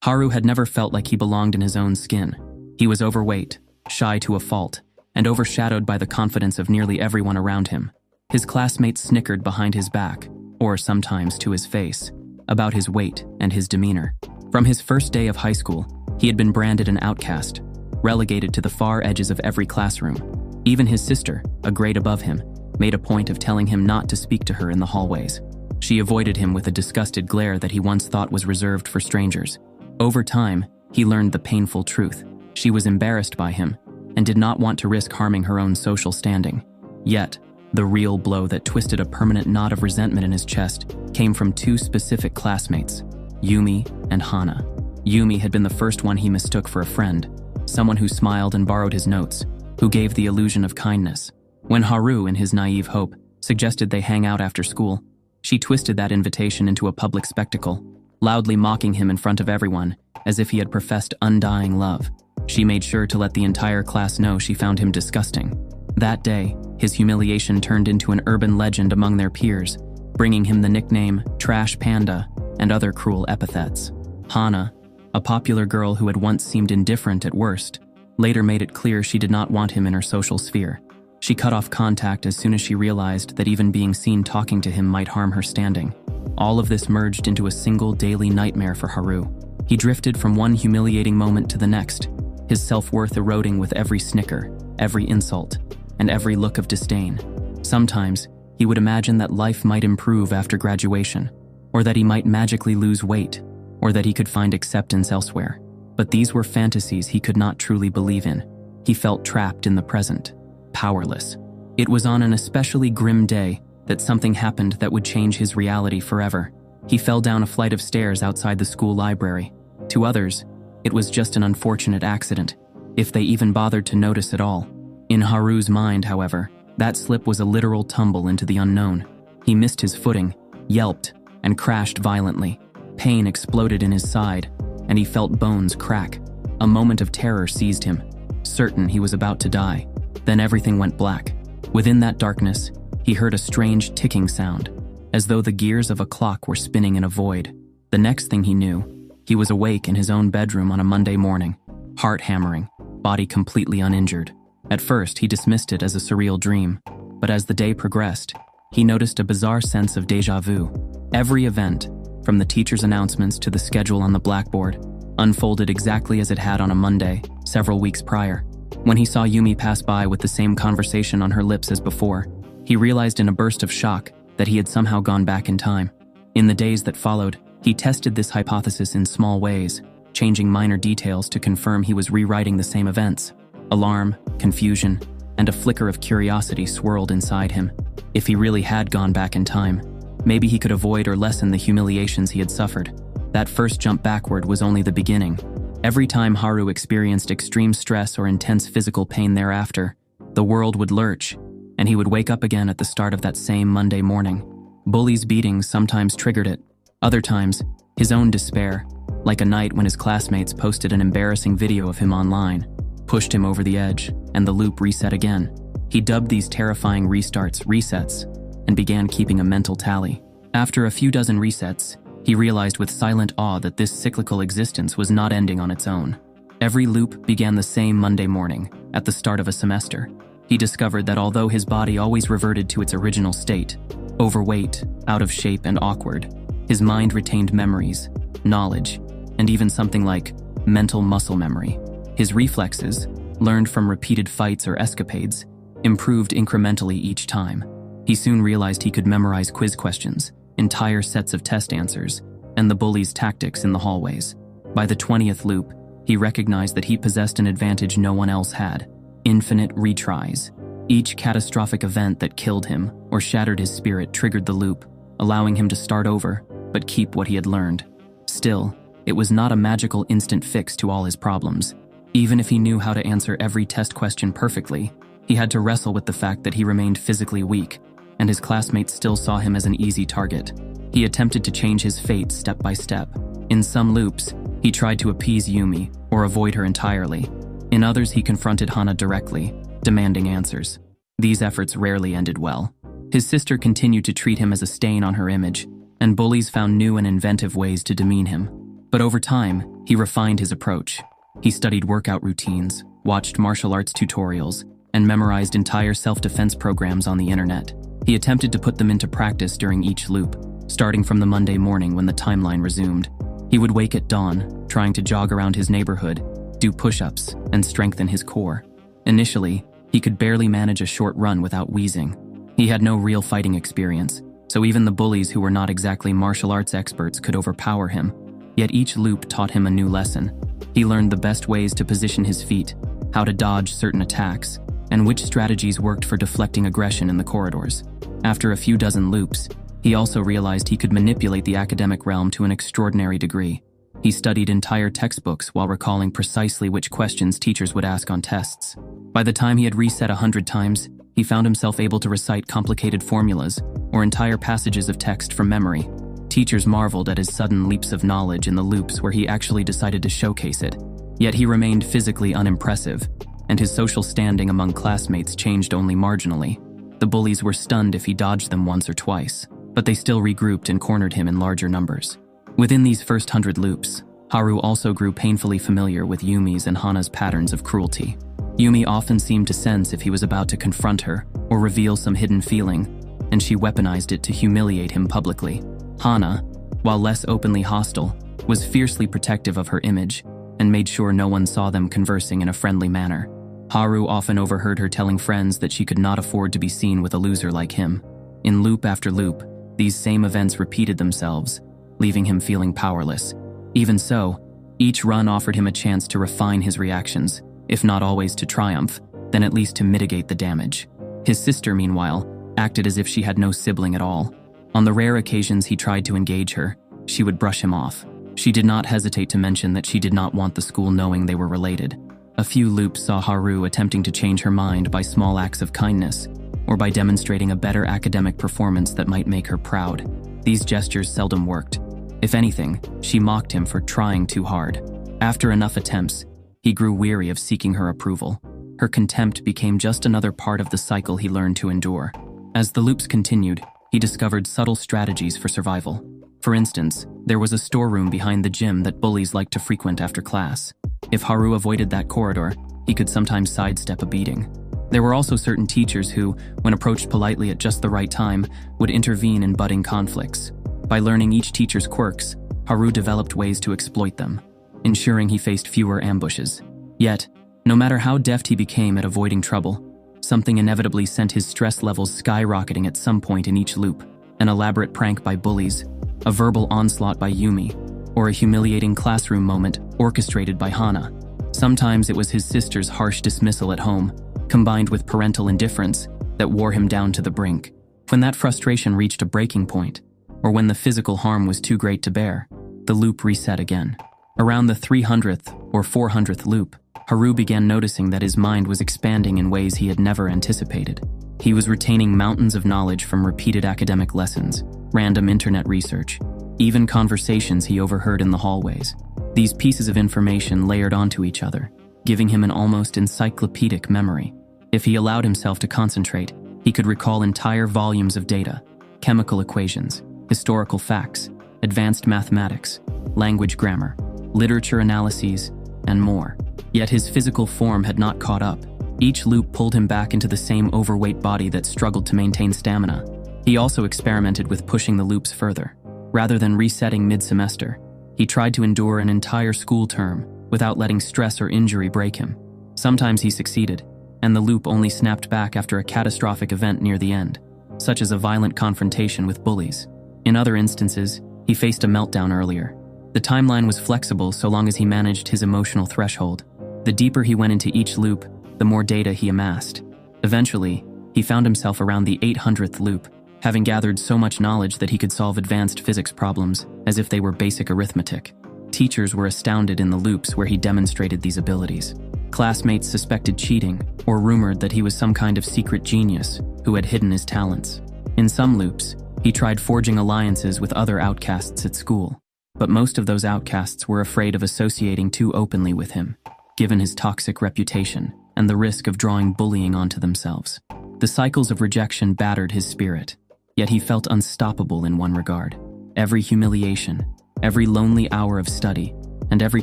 Haru had never felt like he belonged in his own skin. He was overweight, shy to a fault, and overshadowed by the confidence of nearly everyone around him. His classmates snickered behind his back, or sometimes to his face, about his weight and his demeanor. From his first day of high school, he had been branded an outcast, relegated to the far edges of every classroom. Even his sister, a grade above him, made a point of telling him not to speak to her in the hallways. She avoided him with a disgusted glare that he once thought was reserved for strangers. Over time, he learned the painful truth. She was embarrassed by him and did not want to risk harming her own social standing. Yet, the real blow that twisted a permanent knot of resentment in his chest came from two specific classmates, Yumi and Hana. Yumi had been the first one he mistook for a friend, someone who smiled and borrowed his notes, who gave the illusion of kindness. When Haru, in his naive hope, suggested they hang out after school, she twisted that invitation into a public spectacle, loudly mocking him in front of everyone, as if he had professed undying love. She made sure to let the entire class know she found him disgusting. That day, his humiliation turned into an urban legend among their peers, bringing him the nickname Trash Panda and other cruel epithets. Hana, a popular girl who had once seemed indifferent at worst, later made it clear she did not want him in her social sphere. She cut off contact as soon as she realized that even being seen talking to him might harm her standing. All of this merged into a single daily nightmare for Haru. He drifted from one humiliating moment to the next, his self-worth eroding with every snicker, every insult, and every look of disdain. Sometimes, he would imagine that life might improve after graduation, or that he might magically lose weight, or that he could find acceptance elsewhere. But these were fantasies he could not truly believe in. He felt trapped in the present, powerless. It was on an especially grim day that something happened that would change his reality forever. He fell down a flight of stairs outside the school library. To others, it was just an unfortunate accident, if they even bothered to notice at all. In Haru's mind, however, that slip was a literal tumble into the unknown. He missed his footing, yelped, and crashed violently. Pain exploded in his side, and he felt bones crack. A moment of terror seized him, certain he was about to die. Then everything went black. Within that darkness, he heard a strange ticking sound, as though the gears of a clock were spinning in a void. The next thing he knew, he was awake in his own bedroom on a Monday morning, heart hammering, body completely uninjured. At first, he dismissed it as a surreal dream, but as the day progressed, he noticed a bizarre sense of déjà vu. Every event, from the teacher's announcements to the schedule on the blackboard, unfolded exactly as it had on a Monday, several weeks prior. When he saw Yumi pass by with the same conversation on her lips as before, he realized in a burst of shock that he had somehow gone back in time. In the days that followed, he tested this hypothesis in small ways, changing minor details to confirm he was rewriting the same events. Alarm, confusion, and a flicker of curiosity swirled inside him. If he really had gone back in time, maybe he could avoid or lessen the humiliations he had suffered. That first jump backward was only the beginning. Every time Haru experienced extreme stress or intense physical pain thereafter, the world would lurch, and he would wake up again at the start of that same Monday morning. Bullies' beatings sometimes triggered it. Other times, his own despair, like a night when his classmates posted an embarrassing video of him online, pushed him over the edge, and the loop reset again. He dubbed these terrifying restarts resets, and began keeping a mental tally. After a few dozen resets, he realized with silent awe that this cyclical existence was not ending on its own. Every loop began the same Monday morning, at the start of a semester. He discovered that although his body always reverted to its original state, overweight, out of shape, and awkward, his mind retained memories, knowledge, and even something like mental muscle memory. His reflexes, learned from repeated fights or escapades, improved incrementally each time. He soon realized he could memorize quiz questions, entire sets of test answers, and the bullies' tactics in the hallways. By the 20th loop, he recognized that he possessed an advantage no one else had: infinite retries. Each catastrophic event that killed him or shattered his spirit triggered the loop, allowing him to start over, but keep what he had learned. Still, it was not a magical instant fix to all his problems. Even if he knew how to answer every test question perfectly, he had to wrestle with the fact that he remained physically weak, and his classmates still saw him as an easy target. He attempted to change his fate step by step. In some loops, he tried to appease Yumi or avoid her entirely. In others, he confronted Hana directly, demanding answers. These efforts rarely ended well. His sister continued to treat him as a stain on her image, and bullies found new and inventive ways to demean him. But over time, he refined his approach. He studied workout routines, watched martial arts tutorials, and memorized entire self-defense programs on the internet. He attempted to put them into practice during each loop, starting from the Monday morning when the timeline resumed. He would wake at dawn, trying to jog around his neighborhood, do push-ups, and strengthen his core. Initially, he could barely manage a short run without wheezing. He had no real fighting experience, so even the bullies who were not exactly martial arts experts could overpower him. Yet each loop taught him a new lesson. He learned the best ways to position his feet, how to dodge certain attacks, and which strategies worked for deflecting aggression in the corridors. After a few dozen loops, he also realized he could manipulate the academic realm to an extraordinary degree. He studied entire textbooks while recalling precisely which questions teachers would ask on tests. By the time he had reset 100 times, he found himself able to recite complicated formulas or entire passages of text from memory. Teachers marveled at his sudden leaps of knowledge in the loops where he actually decided to showcase it. Yet he remained physically unimpressive, and his social standing among classmates changed only marginally. The bullies were stunned if he dodged them once or twice, but they still regrouped and cornered him in larger numbers. Within these first 100 loops, Haru also grew painfully familiar with Yumi's and Hana's patterns of cruelty. Yumi often seemed to sense if he was about to confront her or reveal some hidden feeling, and she weaponized it to humiliate him publicly. Hana, while less openly hostile, was fiercely protective of her image and made sure no one saw them conversing in a friendly manner. Haru often overheard her telling friends that she could not afford to be seen with a loser like him. In loop after loop, these same events repeated themselves, leaving him feeling powerless. Even so, each run offered him a chance to refine his reactions, if not always to triumph, then at least to mitigate the damage. His sister, meanwhile, acted as if she had no sibling at all. On the rare occasions he tried to engage her, she would brush him off. She did not hesitate to mention that she did not want the school knowing they were related. A few loops saw Haru attempting to change her mind by small acts of kindness, or by demonstrating a better academic performance that might make her proud. These gestures seldom worked. If anything, she mocked him for trying too hard. After enough attempts, he grew weary of seeking her approval. Her contempt became just another part of the cycle he learned to endure. As the loops continued, he discovered subtle strategies for survival. For instance, there was a storeroom behind the gym that bullies liked to frequent after class. If Haru avoided that corridor, he could sometimes sidestep a beating. There were also certain teachers who, when approached politely at just the right time, would intervene in budding conflicts. By learning each teacher's quirks, Haru developed ways to exploit them, ensuring he faced fewer ambushes. Yet, no matter how deft he became at avoiding trouble, something inevitably sent his stress levels skyrocketing at some point in each loop. An elaborate prank by bullies, a verbal onslaught by Yumi, or a humiliating classroom moment orchestrated by Hana. Sometimes it was his sister's harsh dismissal at home, combined with parental indifference, that wore him down to the brink. When that frustration reached a breaking point, or when the physical harm was too great to bear, the loop reset again. Around the 300th or 400th loop, Haru began noticing that his mind was expanding in ways he had never anticipated. He was retaining mountains of knowledge from repeated academic lessons, random internet research, even conversations he overheard in the hallways. These pieces of information layered onto each other, giving him an almost encyclopedic memory. If he allowed himself to concentrate, he could recall entire volumes of data, chemical equations, historical facts, advanced mathematics, language grammar, literature analyses, and more. Yet his physical form had not caught up. Each loop pulled him back into the same overweight body that struggled to maintain stamina. He also experimented with pushing the loops further. Rather than resetting mid-semester, he tried to endure an entire school term without letting stress or injury break him. Sometimes he succeeded, and the loop only snapped back after a catastrophic event near the end, such as a violent confrontation with bullies. In other instances, he faced a meltdown earlier. The timeline was flexible so long as he managed his emotional threshold. The deeper he went into each loop, the more data he amassed. Eventually, he found himself around the 800th loop, having gathered so much knowledge that he could solve advanced physics problems as if they were basic arithmetic. Teachers were astounded in the loops where he demonstrated these abilities. Classmates suspected cheating or rumored that he was some kind of secret genius who had hidden his talents. In some loops, he tried forging alliances with other outcasts at school, but most of those outcasts were afraid of associating too openly with him, given his toxic reputation and the risk of drawing bullying onto themselves. The cycles of rejection battered his spirit, yet he felt unstoppable in one regard. Every humiliation, Every lonely hour of study and every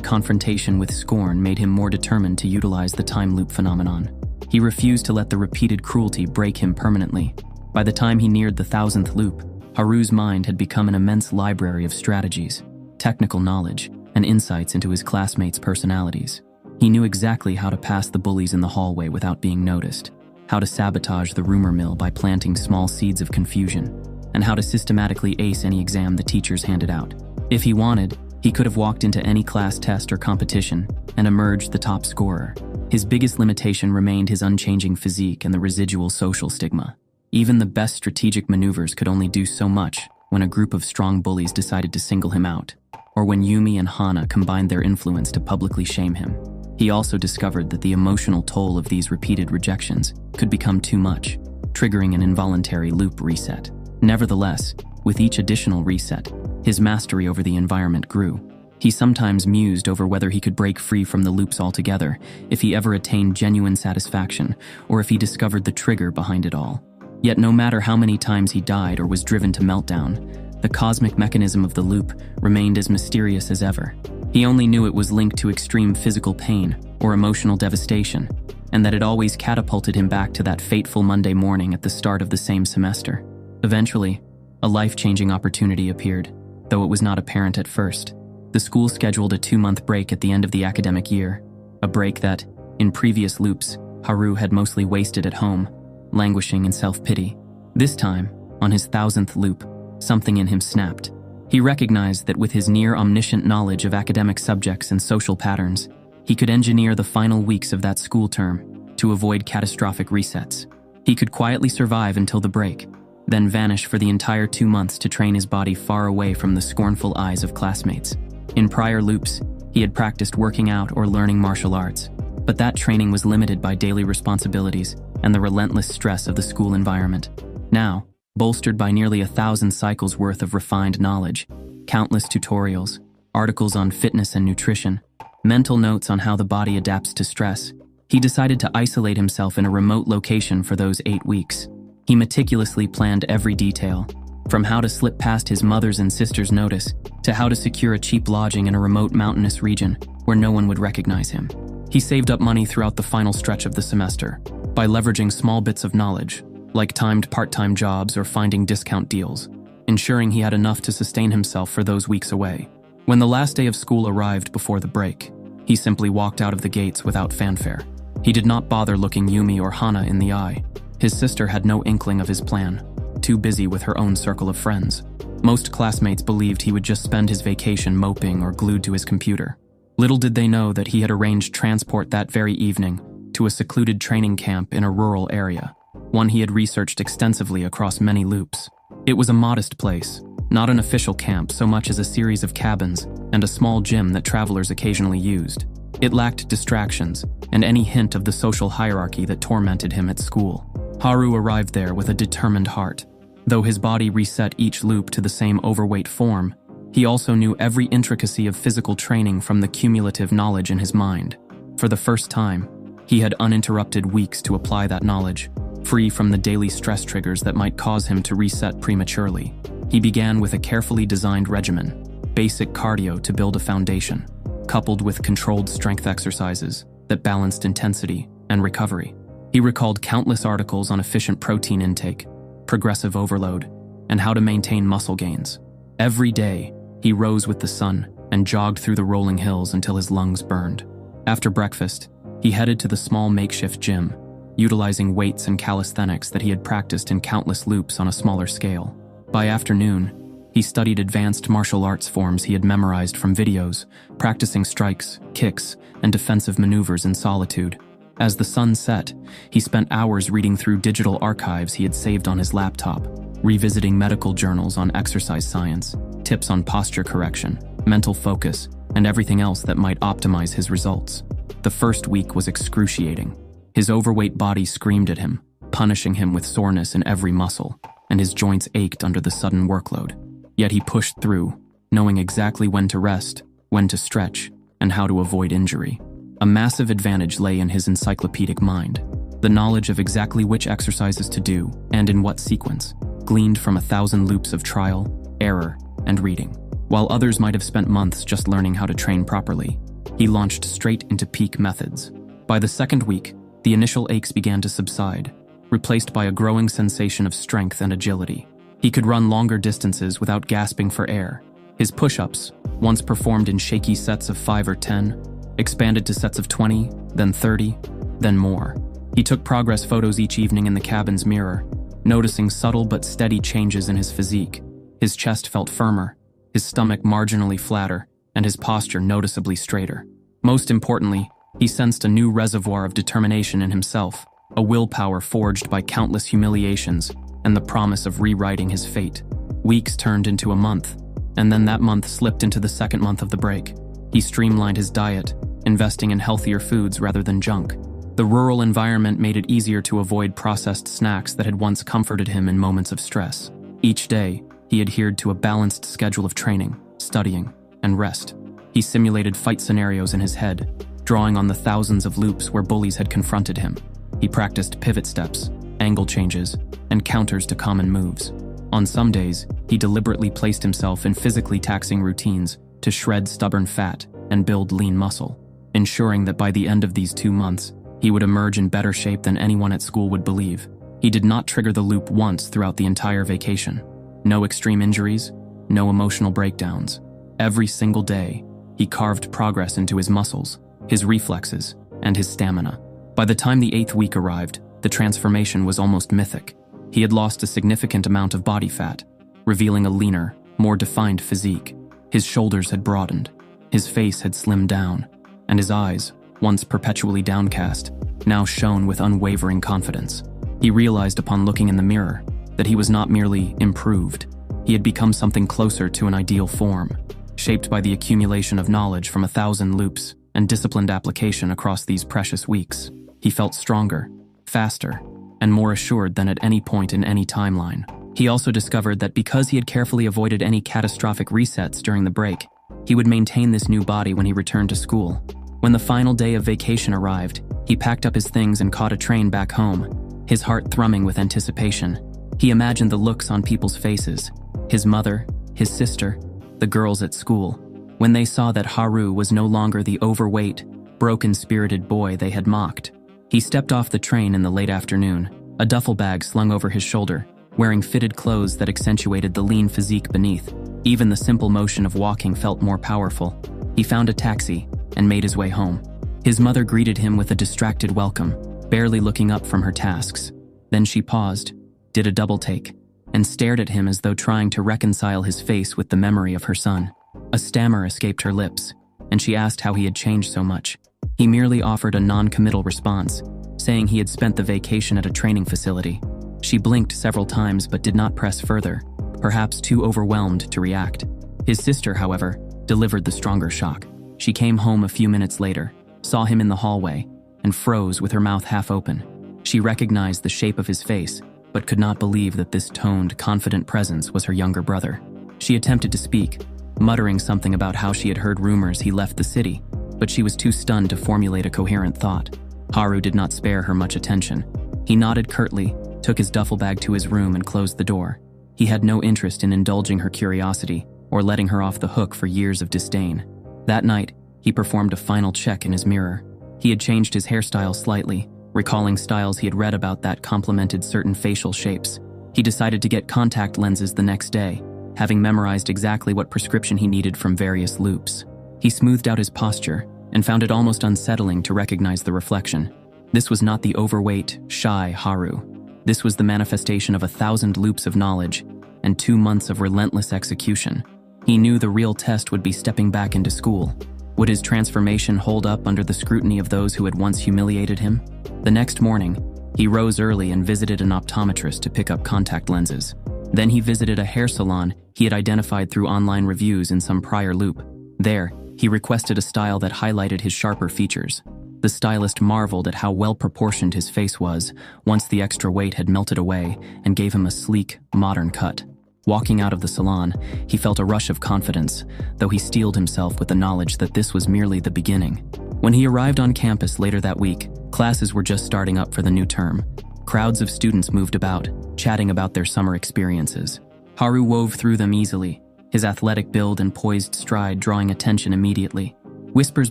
confrontation with scorn made him more determined to utilize the time loop phenomenon. He refused to let the repeated cruelty break him permanently. By the time he neared the 1,000th loop, Haru's mind had become an immense library of strategies, technical knowledge, and insights into his classmates' personalities. He knew exactly how to pass the bullies in the hallway without being noticed, how to sabotage the rumor mill by planting small seeds of confusion, and how to systematically ace any exam the teachers handed out. If he wanted, he could have walked into any class test or competition and emerged the top scorer. His biggest limitation remained his unchanging physique and the residual social stigma. Even the best strategic maneuvers could only do so much when a group of strong bullies decided to single him out, or when Yumi and Hana combined their influence to publicly shame him. He also discovered that the emotional toll of these repeated rejections could become too much, triggering an involuntary loop reset. Nevertheless, with each additional reset, his mastery over the environment grew. He sometimes mused over whether he could break free from the loops altogether if he ever attained genuine satisfaction, or if he discovered the trigger behind it all. Yet no matter how many times he died or was driven to meltdown, the cosmic mechanism of the loop remained as mysterious as ever. He only knew it was linked to extreme physical pain or emotional devastation, and that it always catapulted him back to that fateful Monday morning at the start of the same semester. Eventually, a life-changing opportunity appeared, though it was not apparent at first. The school scheduled a 2-month break at the end of the academic year, a break that, in previous loops, Haru had mostly wasted at home, languishing in self-pity. This time, on his 1,000th loop, something in him snapped. He recognized that with his near-omniscient knowledge of academic subjects and social patterns, he could engineer the final weeks of that school term to avoid catastrophic resets. He could quietly survive until the break, then vanish for the entire 2 months to train his body far away from the scornful eyes of classmates. In prior loops, he had practiced working out or learning martial arts, but that training was limited by daily responsibilities and the relentless stress of the school environment. Now, bolstered by nearly 1,000 cycles worth of refined knowledge, countless tutorials, articles on fitness and nutrition, mental notes on how the body adapts to stress, he decided to isolate himself in a remote location for those 8 weeks. He meticulously planned every detail, from how to slip past his mother's and sister's notice to how to secure a cheap lodging in a remote mountainous region where no one would recognize him. He saved up money throughout the final stretch of the semester by leveraging small bits of knowledge, like timed part-time jobs or finding discount deals, ensuring he had enough to sustain himself for those weeks away. When the last day of school arrived before the break, he simply walked out of the gates without fanfare. He did not bother looking Yumi or Hana in the eye. His sister had no inkling of his plan, too busy with her own circle of friends. Most classmates believed he would just spend his vacation moping or glued to his computer. Little did they know that he had arranged transport that very evening to a secluded training camp in a rural area, one he had researched extensively across many loops. It was a modest place, not an official camp so much as a series of cabins and a small gym that travelers occasionally used. It lacked distractions and any hint of the social hierarchy that tormented him at school. Haru arrived there with a determined heart. Though his body reset each loop to the same overweight form, he also knew every intricacy of physical training from the cumulative knowledge in his mind. For the first time, he had uninterrupted weeks to apply that knowledge, free from the daily stress triggers that might cause him to reset prematurely. He began with a carefully designed regimen, basic cardio to build a foundation, coupled with controlled strength exercises that balanced intensity and recovery. He recalled countless articles on efficient protein intake, progressive overload, and how to maintain muscle gains. Every day, he rose with the sun and jogged through the rolling hills until his lungs burned. After breakfast, he headed to the small makeshift gym, utilizing weights and calisthenics that he had practiced in countless loops on a smaller scale. By afternoon, he studied advanced martial arts forms he had memorized from videos, practicing strikes, kicks, and defensive maneuvers in solitude. As the sun set, he spent hours reading through digital archives he had saved on his laptop, revisiting medical journals on exercise science, tips on posture correction, mental focus, and everything else that might optimize his results. The first week was excruciating. His overweight body screamed at him, punishing him with soreness in every muscle, and his joints ached under the sudden workload. Yet he pushed through, knowing exactly when to rest, when to stretch, and how to avoid injury. A massive advantage lay in his encyclopedic mind, the knowledge of exactly which exercises to do, and in what sequence, gleaned from 1,000 loops of trial, error, and reading. While others might have spent months just learning how to train properly, he launched straight into peak methods. By the second week, the initial aches began to subside, replaced by a growing sensation of strength and agility. He could run longer distances without gasping for air. His push-ups, once performed in shaky sets of 5 or 10, expanded to sets of 20, then 30, then more. He took progress photos each evening in the cabin's mirror, noticing subtle but steady changes in his physique. His chest felt firmer, his stomach marginally flatter, and his posture noticeably straighter. Most importantly, he sensed a new reservoir of determination in himself, a willpower forged by countless humiliations and the promise of rewriting his fate. Weeks turned into a month, and then that month slipped into the second month of the break. He streamlined his diet, investing in healthier foods rather than junk. The rural environment made it easier to avoid processed snacks that had once comforted him in moments of stress. Each day, he adhered to a balanced schedule of training, studying, and rest. He simulated fight scenarios in his head, drawing on the thousands of loops where bullies had confronted him. He practiced pivot steps, angle changes, and counters to common moves. On some days, he deliberately placed himself in physically taxing routines to shred stubborn fat and build lean muscle, ensuring that by the end of these 2 months, he would emerge in better shape than anyone at school would believe. He did not trigger the loop once throughout the entire vacation. No extreme injuries, no emotional breakdowns. Every single day, he carved progress into his muscles, his reflexes, and his stamina. By the time the 8th week arrived, the transformation was almost mythic. He had lost a significant amount of body fat, revealing a leaner, more defined physique. His shoulders had broadened, his face had slimmed down, and his eyes, once perpetually downcast, now shone with unwavering confidence. He realized upon looking in the mirror that he was not merely improved. He had become something closer to an ideal form, shaped by the accumulation of knowledge from 1,000 loops and disciplined application across these precious weeks. He felt stronger, faster, and more assured than at any point in any timeline. He also discovered that because he had carefully avoided any catastrophic resets during the break, he would maintain this new body when he returned to school. When the final day of vacation arrived, he packed up his things and caught a train back home, his heart thrumming with anticipation. He imagined the looks on people's faces, his mother, his sister, the girls at school, when they saw that Haru was no longer the overweight, broken-spirited boy they had mocked. He stepped off the train in the late afternoon, a duffel bag slung over his shoulder, wearing fitted clothes that accentuated the lean physique beneath. Even the simple motion of walking felt more powerful. He found a taxi and made his way home. His mother greeted him with a distracted welcome, barely looking up from her tasks. Then she paused, did a double take, and stared at him as though trying to reconcile his face with the memory of her son. A stammer escaped her lips, and she asked how he had changed so much. He merely offered a non-committal response, saying he had spent the vacation at a training facility. She blinked several times but did not press further, perhaps too overwhelmed to react. His sister, however, delivered the stronger shock. She came home a few minutes later, saw him in the hallway, and froze with her mouth half open. She recognized the shape of his face, but could not believe that this toned, confident presence was her younger brother. She attempted to speak, muttering something about how she had heard rumors he left the city, but she was too stunned to formulate a coherent thought. Haru did not spare her much attention. He nodded curtly, took his duffel bag to his room and closed the door. He had no interest in indulging her curiosity or letting her off the hook for years of disdain. That night, he performed a final check in his mirror. He had changed his hairstyle slightly, recalling styles he had read about that complemented certain facial shapes. He decided to get contact lenses the next day, having memorized exactly what prescription he needed from various loops. He smoothed out his posture and found it almost unsettling to recognize the reflection. This was not the overweight, shy Haru. This was the manifestation of 1,000 loops of knowledge and 2 months of relentless execution. He knew the real test would be stepping back into school. Would his transformation hold up under the scrutiny of those who had once humiliated him? The next morning, he rose early and visited an optometrist to pick up contact lenses. Then he visited a hair salon he had identified through online reviews in some prior loop. There, he requested a style that highlighted his sharper features. The stylist marveled at how well-proportioned his face was once the extra weight had melted away and gave him a sleek, modern cut. Walking out of the salon, he felt a rush of confidence, though he steeled himself with the knowledge that this was merely the beginning. When he arrived on campus later that week, classes were just starting up for the new term. Crowds of students moved about, chatting about their summer experiences. Haru wove through them easily, his athletic build and poised stride drawing attention immediately. Whispers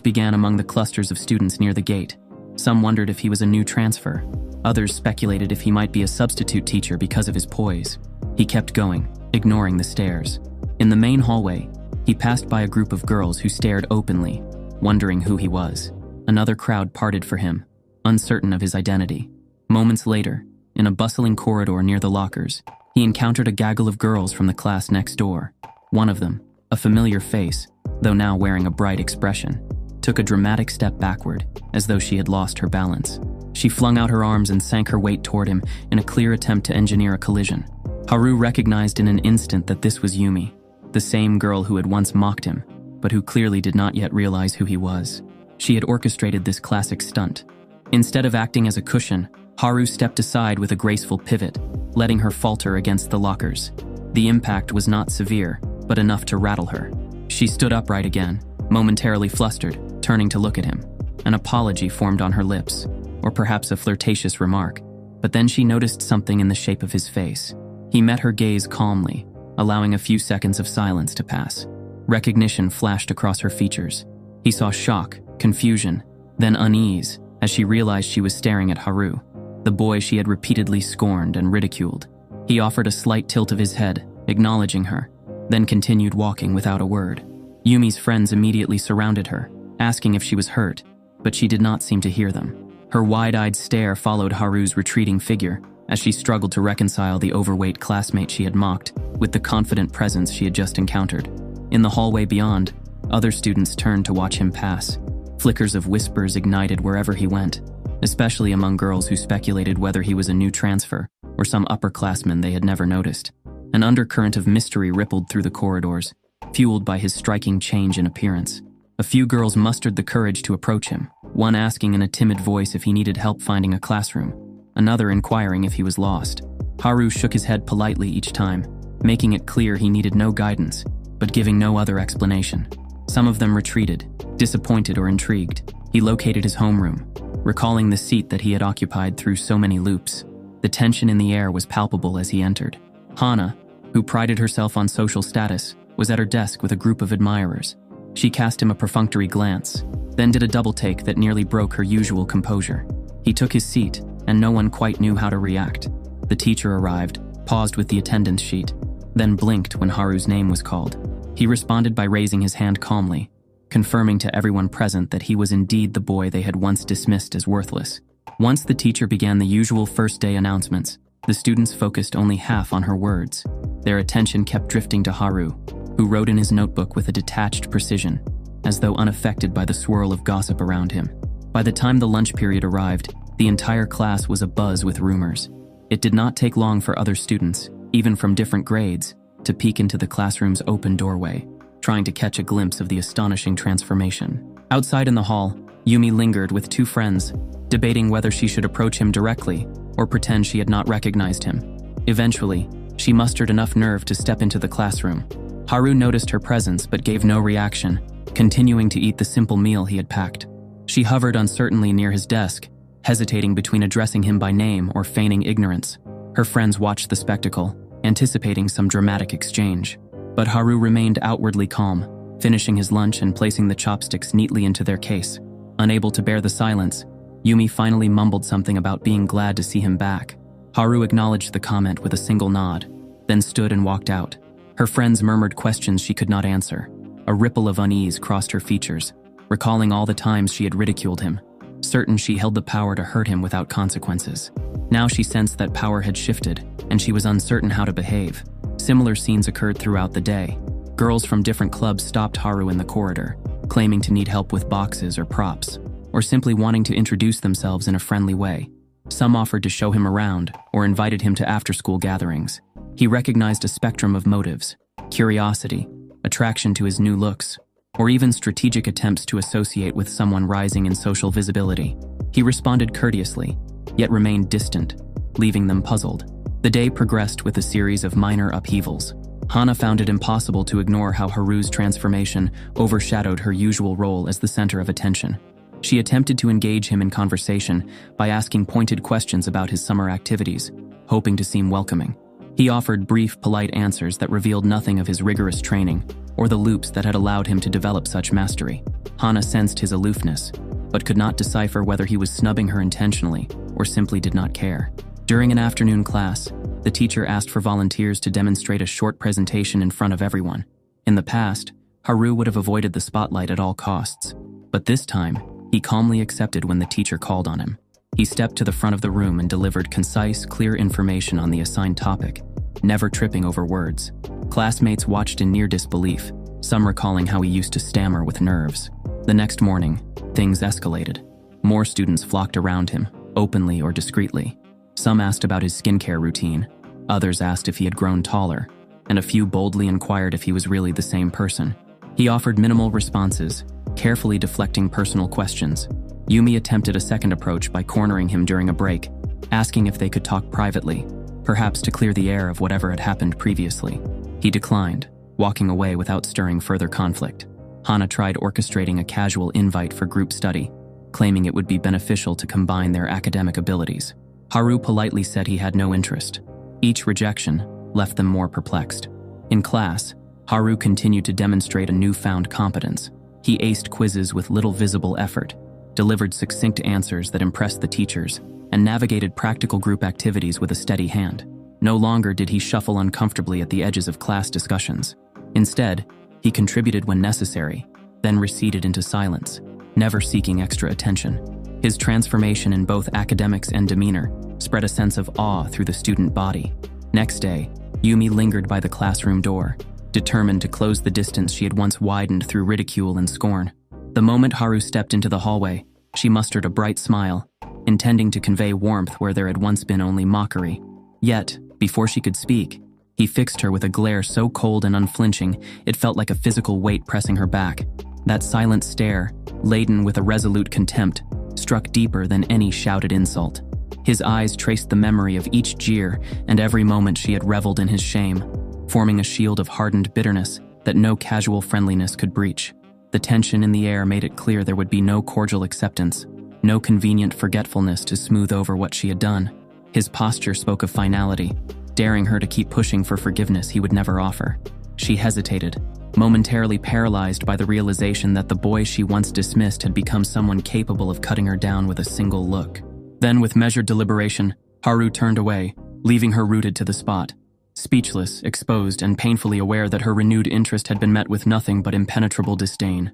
began among the clusters of students near the gate. Some wondered if he was a new transfer. Others speculated if he might be a substitute teacher because of his poise. He kept going, ignoring the stares. In the main hallway, he passed by a group of girls who stared openly, wondering who he was. Another crowd parted for him, uncertain of his identity. Moments later, in a bustling corridor near the lockers, he encountered a gaggle of girls from the class next door. One of them, a familiar face, though now wearing a bright expression, took a dramatic step backward, as though she had lost her balance. She flung out her arms and sank her weight toward him in a clear attempt to engineer a collision. Haru recognized in an instant that this was Yumi, the same girl who had once mocked him, but who clearly did not yet realize who he was. She had orchestrated this classic stunt. Instead of acting as a cushion, Haru stepped aside with a graceful pivot, letting her falter against the lockers. The impact was not severe, but enough to rattle her. She stood upright again, momentarily flustered, turning to look at him. An apology formed on her lips, or perhaps a flirtatious remark, but then she noticed something in the shape of his face. He met her gaze calmly, allowing a few seconds of silence to pass. Recognition flashed across her features. He saw shock, confusion, then unease as she realized she was staring at Haru, the boy she had repeatedly scorned and ridiculed. He offered a slight tilt of his head, acknowledging her, then continued walking without a word. Yumi's friends immediately surrounded her, asking if she was hurt, but she did not seem to hear them. Her wide-eyed stare followed Haru's retreating figure as she struggled to reconcile the overweight classmate she had mocked with the confident presence she had just encountered. In the hallway beyond, other students turned to watch him pass. Flickers of whispers ignited wherever he went, especially among girls who speculated whether he was a new transfer or some upperclassman they had never noticed. An undercurrent of mystery rippled through the corridors, fueled by his striking change in appearance. A few girls mustered the courage to approach him, one asking in a timid voice if he needed help finding a classroom, another inquiring if he was lost. Haru shook his head politely each time, making it clear he needed no guidance, but giving no other explanation. Some of them retreated, disappointed or intrigued. He located his homeroom, recalling the seat that he had occupied through so many loops. The tension in the air was palpable as he entered. Hana, who prided herself on social status, was at her desk with a group of admirers. She cast him a perfunctory glance, then did a double-take that nearly broke her usual composure. He took his seat, and no one quite knew how to react. The teacher arrived, paused with the attendance sheet, then blinked when Haru's name was called. He responded by raising his hand calmly, confirming to everyone present that he was indeed the boy they had once dismissed as worthless. Once the teacher began the usual first-day announcements, the students focused only half on her words. Their attention kept drifting to Haru, who wrote in his notebook with a detached precision, as though unaffected by the swirl of gossip around him. By the time the lunch period arrived, the entire class was abuzz with rumors. It did not take long for other students, even from different grades, to peek into the classroom's open doorway, trying to catch a glimpse of the astonishing transformation. Outside in the hall, Yumi lingered with two friends, debating whether she should approach him directly or pretend she had not recognized him. Eventually, she mustered enough nerve to step into the classroom. Haru noticed her presence but gave no reaction, continuing to eat the simple meal he had packed. She hovered uncertainly near his desk, hesitating between addressing him by name or feigning ignorance. Her friends watched the spectacle, anticipating some dramatic exchange. But Haru remained outwardly calm, finishing his lunch and placing the chopsticks neatly into their case. Unable to bear the silence, Yumi finally mumbled something about being glad to see him back. Haru acknowledged the comment with a single nod, then stood and walked out. Her friends murmured questions she could not answer. A ripple of unease crossed her features, recalling all the times she had ridiculed him, certain she held the power to hurt him without consequences. Now she sensed that power had shifted, and she was uncertain how to behave. Similar scenes occurred throughout the day. Girls from different clubs stopped Haru in the corridor, claiming to need help with boxes or props, or simply wanting to introduce themselves in a friendly way. Some offered to show him around or invited him to after-school gatherings. He recognized a spectrum of motives: curiosity, attraction to his new looks, or even strategic attempts to associate with someone rising in social visibility. He responded courteously, yet remained distant, leaving them puzzled. The day progressed with a series of minor upheavals. Hana found it impossible to ignore how Haru's transformation overshadowed her usual role as the center of attention. She attempted to engage him in conversation by asking pointed questions about his summer activities, hoping to seem welcoming. He offered brief, polite answers that revealed nothing of his rigorous training or the loops that had allowed him to develop such mastery. Hana sensed his aloofness, but could not decipher whether he was snubbing her intentionally or simply did not care. During an afternoon class, the teacher asked for volunteers to demonstrate a short presentation in front of everyone. In the past, Haru would have avoided the spotlight at all costs, but this time, he calmly accepted when the teacher called on him. He stepped to the front of the room and delivered concise, clear information on the assigned topic, never tripping over words. Classmates watched in near disbelief, some recalling how he used to stammer with nerves. The next morning, things escalated. More students flocked around him, openly or discreetly. Some asked about his skincare routine, others asked if he had grown taller, and a few boldly inquired if he was really the same person. He offered minimal responses, carefully deflecting personal questions. Yumi attempted a second approach by cornering him during a break, asking if they could talk privately, perhaps to clear the air of whatever had happened previously. He declined, walking away without stirring further conflict. Hana tried orchestrating a casual invite for group study, claiming it would be beneficial to combine their academic abilities. Haru politely said he had no interest. Each rejection left them more perplexed. In class, Haru continued to demonstrate a newfound competence. He aced quizzes with little visible effort, delivered succinct answers that impressed the teachers, and navigated practical group activities with a steady hand. No longer did he shuffle uncomfortably at the edges of class discussions. Instead, he contributed when necessary, then receded into silence, never seeking extra attention. His transformation in both academics and demeanor spread a sense of awe through the student body. Next day, Yumi lingered by the classroom door, determined to close the distance she had once widened through ridicule and scorn. The moment Haru stepped into the hallway, she mustered a bright smile, intending to convey warmth where there had once been only mockery. Yet, before she could speak, he fixed her with a glare so cold and unflinching it felt like a physical weight pressing her back. That silent stare, laden with a resolute contempt, struck deeper than any shouted insult. His eyes traced the memory of each jeer and every moment she had reveled in his shame, forming a shield of hardened bitterness that no casual friendliness could breach. The tension in the air made it clear there would be no cordial acceptance, no convenient forgetfulness to smooth over what she had done. His posture spoke of finality, daring her to keep pushing for forgiveness he would never offer. She hesitated, momentarily paralyzed by the realization that the boy she once dismissed had become someone capable of cutting her down with a single look. Then, with measured deliberation, Haru turned away, leaving her rooted to the spot. Speechless, exposed, and painfully aware that her renewed interest had been met with nothing but impenetrable disdain.